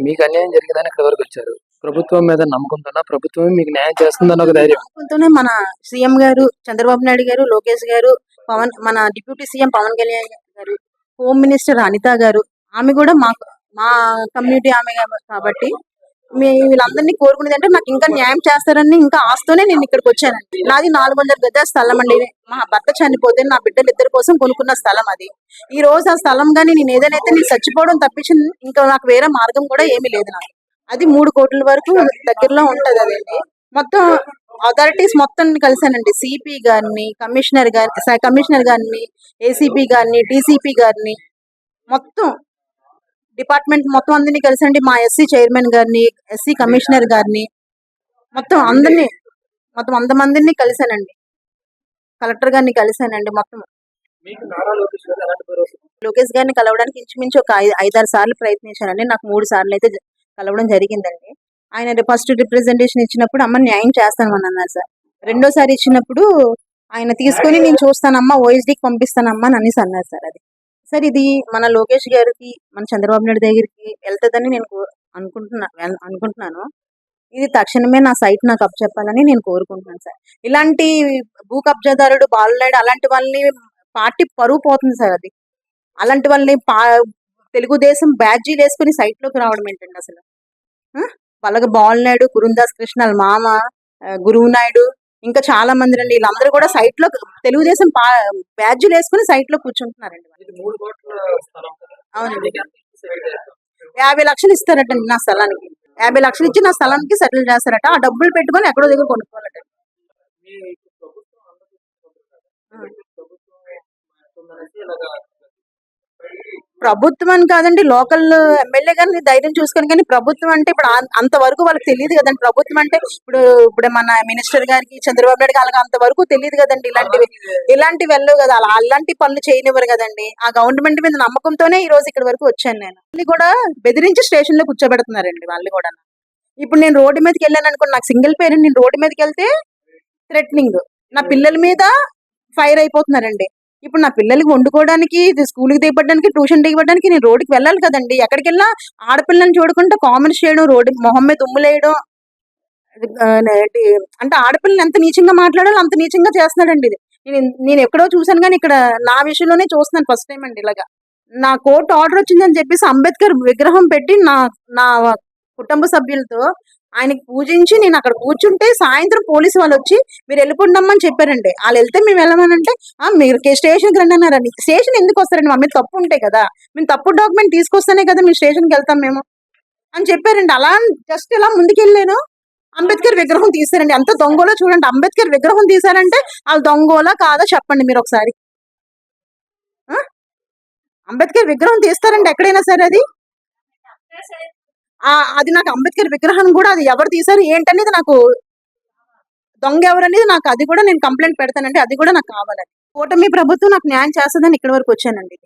మీకు అన్యాయం జరిగిందని ఇక్కడ వరకు వచ్చారు. ప్రభుత్వం మీద నమ్మకంతోనా? ప్రభుత్వం మీకు న్యాయం చేస్తుందన్న ఒక ధైర్యం. నమ్మకంతోనే మన సీఎం గారు చంద్రబాబు నాయుడు గారు, లోకేష్ గారు, మన డిప్యూటీ సీఎం పవన్ కళ్యాణ్ గారు, హోమ్ మినిస్టర్ అనిత గారు, ఆమె కూడా మా కమ్యూనిటీ ఆమె కాబట్టి వీళ్ళందరినీ కోరుకునేది అంటే నాకు ఇంకా న్యాయం చేస్తారని ఇంకా ఆస్తోనే నేను ఇక్కడికి వచ్చానండి. నాది 400 గజాల స్థలం అండి. మా భర్త చనిపోతే నా బిడ్డలు ఇద్దరి కోసం కొనుక్కున్న స్థలం అది. ఈ రోజు ఆ స్థలం గానీ నేను ఏదైతే నేను చచ్చిపోవడం తప్పించి ఇంకా నాకు వేరే మార్గం కూడా ఏమీ లేదు. నాకు అది 3 కోట్ల వరకు దగ్గరలో ఉంటది. అదండి మొత్తం అథారిటీస్ మొత్తం కలిసానండి. సిపి గారిని, కమిషనర్ గారిని, ఏసీపీ గారిని, డీసీపీ గారిని, మొత్తం డిపార్ట్మెంట్ మొత్తం అందరినీ కలిసండి. మా ఎస్సీ చైర్మన్ గారిని, ఎస్సీ కమిషనర్ గారిని, మొత్తం 100 మందిని కలిసానండి. కలెక్టర్ గారిని కలిసానండి. మొత్తం లోకేష్ గారిని కలవడానికి ఇంచుమించు ఒక 5-6 సార్లు ప్రయత్నించానండి. నాకు 3 సార్లు అయితే కలవడం జరిగిందండి. ఆయన ఫస్ట్ రిప్రజెంటేషన్ ఇచ్చినప్పుడు అమ్మ న్యాయం చేస్తానన్నారు సార్. రెండోసారి ఇచ్చినప్పుడు ఆయన తీసుకొని నేను చూస్తానమ్మా, ఓఎస్డీకి పంపిస్తానమ్మా అని అన్నారు సార్. అది సార్ ఇది మన లోకేష్ గారికి, మన చంద్రబాబు నాయుడు దగ్గరికి వెళ్తుందని నేను అనుకుంటున్నాను. ఇది తక్షణమే నా సైట్ నాకు అప్పచెప్పాలని నేను కోరుకుంటున్నాను సార్. ఇలాంటి భూ కబ్జాదారుడు బాలునాయుడు అలాంటి వాళ్ళని పార్టీ పరువు పోతుంది సార్. అది అలాంటి వాళ్ళని తెలుగుదేశం బ్యాడ్జీలు వేసుకుని సైట్ లోకి రావడం ఏంటండి అసలు? అలాగే బాలునాయుడు, కురుందాస్ కృష్ణ మామ, గురువు నాయుడు, ఇంకా చాలా మంది అండి. వీళ్ళందరూ కూడా సైట్ లో తెలుగుదేశం బ్యాడ్జీలు వేసుకుని సైట్ లో కూర్చుంటున్నారండి. అవునండి. 50 లక్షలు ఇస్తారటండి నా స్థలానికి. 50 లక్షలు ఇచ్చి నా స్థలానికి సెటిల్ చేస్తారట. ఆ డబ్బులు పెట్టుకొని ఎక్కడో దగ్గర కొనుక్కోవాలట. ప్రభుత్వం అని కాదండి, లోకల్ ఎమ్మెల్యే గారిని ధైర్యం చూసుకొని, కానీ ప్రభుత్వం అంటే ఇప్పుడు అంతవరకు వాళ్ళకి తెలియదు కదండి. ప్రభుత్వం అంటే ఇప్పుడు మన మినిస్టర్ గారికి, చంద్రబాబు నాయుడు గారికి అంతవరకు తెలియదు కదండి. ఇలాంటివి వెళ్ళవు కదా, అలాంటి పనులు చేయనివ్వరు కదండి. ఆ గవర్నమెంట్ మీద నమ్మకంతోనే ఈ రోజు ఇక్కడ వరకు వచ్చాను నేను. వాళ్ళు కూడా బెదిరించి స్టేషన్ లో కూర్చోబెడుతున్నారండి వాళ్ళు కూడా. ఇప్పుడు నేను రోడ్డు మీదకి వెళ్ళాను అనుకోండి, నాకు సింగిల్ పేరెంట్, నేను రోడ్డు మీదకి వెళ్తే థ్రెటనింగ్, నా పిల్లల మీద ఫైర్ అయిపోతున్నారండి. ఇప్పుడు నా పిల్లలకి వండుకోవడానికి, స్కూల్కి దిగబడడానికి, ట్యూషన్ దిగబడడానికి నేను రోడ్డుకి వెళ్ళాలి కదండి. ఎక్కడికి వెళ్ళినా ఆడపిల్లని చూడకుండా కామెంట్స్ చేయడం, రోడ్డు మొహం మీద దుమ్ములేయడం, అంటే ఆడపిల్లని ఎంత నీచంగా మాట్లాడాలో అంత నీచంగా చేస్తున్నాడండి. ఇది నేను ఎక్కడో చూసాను, కానీ ఇక్కడ నా విషయంలోనే చూస్తున్నాను ఫస్ట్ టైం అండి. ఇలాగా నా కోర్టు ఆర్డర్ వచ్చిందని చెప్పేసి అంబేద్కర్ విగ్రహం పెట్టి నా కుటుంబ సభ్యులతో ఆయనకి పూజించి నేను అక్కడ కూర్చుంటే సాయంత్రం పోలీసు వాళ్ళు వచ్చి మీరు వెళ్ళిపోండమ్మని చెప్పారండి. వాళ్ళు వెళ్తే మేము వెళ్ళమనంటే మీరు స్టేషన్కి రండి అన్నారండి. స్టేషన్ ఎందుకు వస్తారండి? మా మీద తప్పు ఉంటాయి కదా, మేము తప్పు డాక్యుమెంట్ తీసుకొస్తేనే కదా మేము స్టేషన్కి వెళ్తాం మేము అని చెప్పారండి. అలా జస్ట్ ఇలా ముందుకెళ్ళాను, అంబేద్కర్ విగ్రహం తీసారండి. ఎంత దొంగలో చూడండి. అంబేద్కర్ విగ్రహం తీసారంటే వాళ్ళు దొంగోలా కాదా చెప్పండి మీరు ఒకసారి. అంబేద్కర్ విగ్రహం తీస్తారండి ఎక్కడైనా సరే. అది నాకు అంబేద్కర్ విగ్రహం కూడా అది ఎవరు తీశారు ఏంటనేది, నాకు దొంగ ఎవరనేది నాకు అది కూడా నేను కంప్లైంట్ పెడతానండి. అది కూడా నాకు కావాలండి. కూటమి ప్రభుత్వం నాకు న్యాయం చేస్తుందని ఇక్కడ వరకు వచ్చానండి.